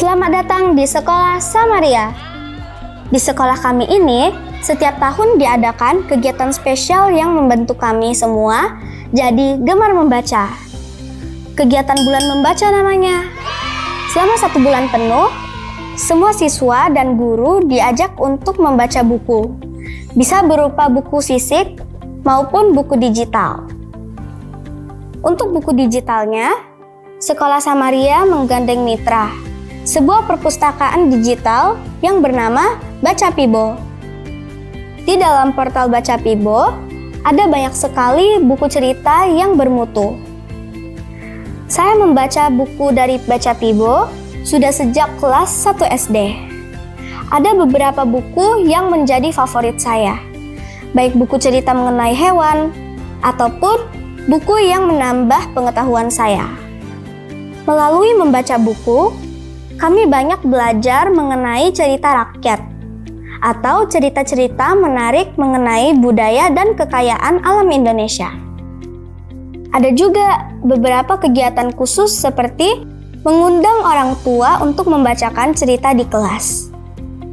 Selamat datang di Sekolah Samaria. Di sekolah kami ini, setiap tahun diadakan kegiatan spesial yang membentuk kami semua jadi gemar membaca. Kegiatan bulan membaca namanya. Selama 1 bulan penuh, semua siswa dan guru diajak untuk membaca buku. Bisa berupa buku fisik maupun buku digital. Untuk buku digitalnya, Sekolah Samaria menggandeng mitra, sebuah perpustakaan digital yang bernama Bacapibo. Di dalam portal Bacapibo, ada banyak sekali buku cerita yang bermutu. Saya membaca buku dari Bacapibo sudah sejak kelas 1 SD. Ada beberapa buku yang menjadi favorit saya, baik buku cerita mengenai hewan, ataupun buku yang menambah pengetahuan saya. Melalui membaca buku, kami banyak belajar mengenai cerita rakyat atau cerita-cerita menarik mengenai budaya dan kekayaan alam Indonesia. Ada juga beberapa kegiatan khusus seperti mengundang orang tua untuk membacakan cerita di kelas.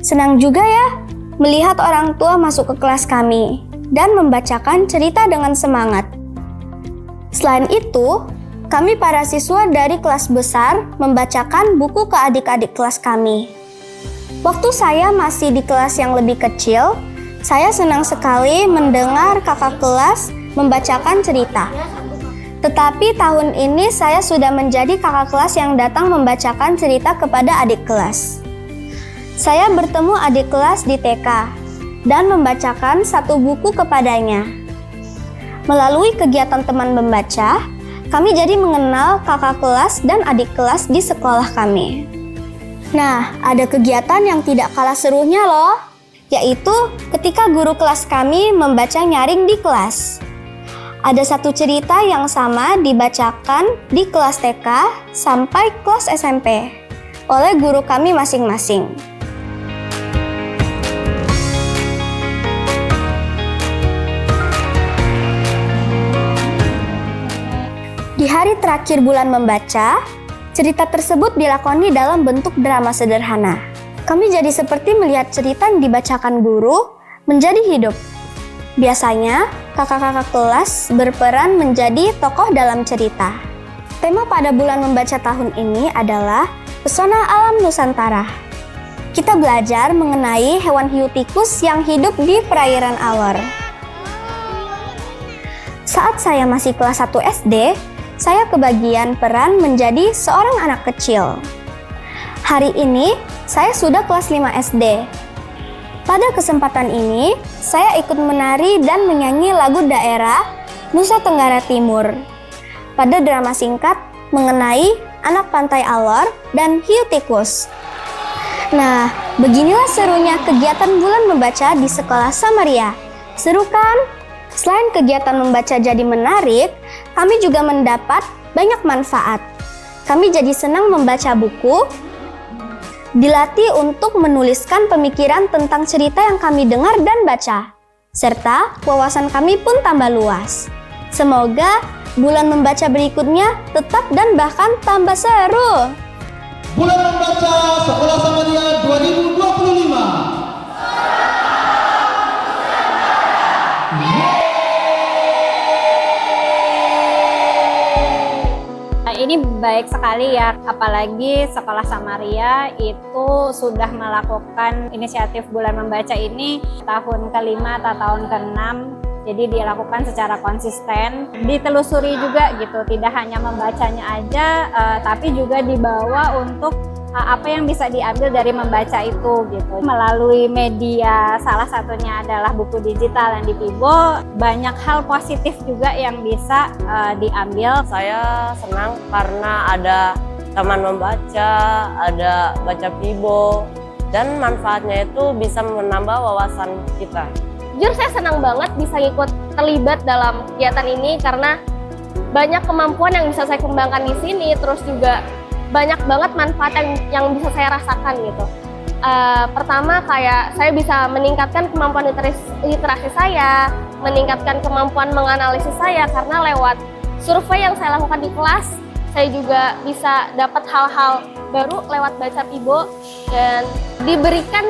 Senang juga ya melihat orang tua masuk ke kelas kami dan membacakan cerita dengan semangat. Selain itu, kami para siswa dari kelas besar membacakan buku ke adik-adik kelas kami. Waktu saya masih di kelas yang lebih kecil, saya senang sekali mendengar kakak kelas membacakan cerita. Tetapi tahun ini saya sudah menjadi kakak kelas yang datang membacakan cerita kepada adik kelas. Saya bertemu adik kelas di TK dan membacakan 1 buku kepadanya. Melalui kegiatan teman membaca, kami jadi mengenal kakak kelas dan adik kelas di sekolah kami. Nah, ada kegiatan yang tidak kalah serunya loh, yaitu ketika guru kelas kami membaca nyaring di kelas. Ada 1 cerita yang sama dibacakan di kelas TK sampai kelas SMP oleh guru kami masing-masing. Di hari terakhir bulan membaca, cerita tersebut dilakoni dalam bentuk drama sederhana. Kami jadi seperti melihat cerita yang dibacakan guru menjadi hidup. Biasanya, kakak-kakak kelas berperan menjadi tokoh dalam cerita. Tema pada bulan membaca tahun ini adalah Pesona Alam Nusantara. Kita belajar mengenai hewan hiu tikus yang hidup di perairan Alor. Saat saya masih kelas 1 SD, saya kebagian peran menjadi seorang anak kecil. Hari ini, saya sudah kelas 5 SD. Pada kesempatan ini, saya ikut menari dan menyanyi lagu daerah Nusa Tenggara Timur pada drama singkat mengenai anak pantai Alor dan hiu tikus. Nah, beginilah serunya kegiatan bulan membaca di Sekolah Samaria. Seru kan? Selain kegiatan membaca jadi menarik, kami juga mendapat banyak manfaat. Kami jadi senang membaca buku, dilatih untuk menuliskan pemikiran tentang cerita yang kami dengar dan baca, serta wawasan kami pun tambah luas. Semoga bulan membaca berikutnya tetap dan bahkan tambah seru. Bulan Membaca Sekolah Samaria 2025. Ini baik sekali ya, apalagi Sekolah Samaria itu sudah melakukan inisiatif bulan membaca ini tahun ke-5 atau tahun ke-6. Jadi dilakukan secara konsisten, ditelusuri juga gitu, tidak hanya membacanya aja, tapi juga dibawa untuk apa yang bisa diambil dari membaca itu gitu. Melalui media, salah satunya adalah buku digital yang di Pibo, banyak hal positif juga yang bisa diambil. Saya senang karena ada taman membaca, ada Bacapibo, dan manfaatnya itu bisa menambah wawasan kita. Jujur saya senang banget bisa ikut terlibat dalam kegiatan ini karena banyak kemampuan yang bisa saya kembangkan di sini, terus juga banyak banget manfaat yang bisa saya rasakan gitu. Pertama kayak saya bisa meningkatkan kemampuan literasi saya, meningkatkan kemampuan menganalisis saya karena lewat survei yang saya lakukan di kelas, saya juga bisa dapat hal-hal baru lewat baca Pibo dan diberikan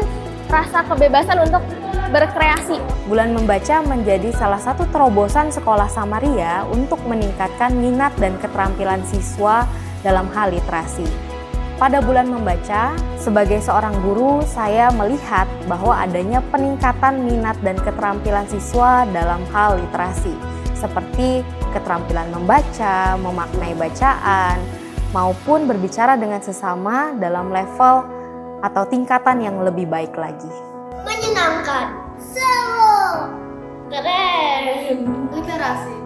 rasa kebebasan untuk berkreasi. Bulan Membaca menjadi salah satu terobosan Sekolah Samaria untuk meningkatkan minat dan keterampilan siswa dalam hal literasi. Pada bulan Membaca, sebagai seorang guru, saya melihat bahwa adanya peningkatan minat dan keterampilan siswa dalam hal literasi, seperti keterampilan membaca, memaknai bacaan, maupun berbicara dengan sesama dalam level atau tingkatan yang lebih baik lagi. Menyenangkan, seru, keren, literasi.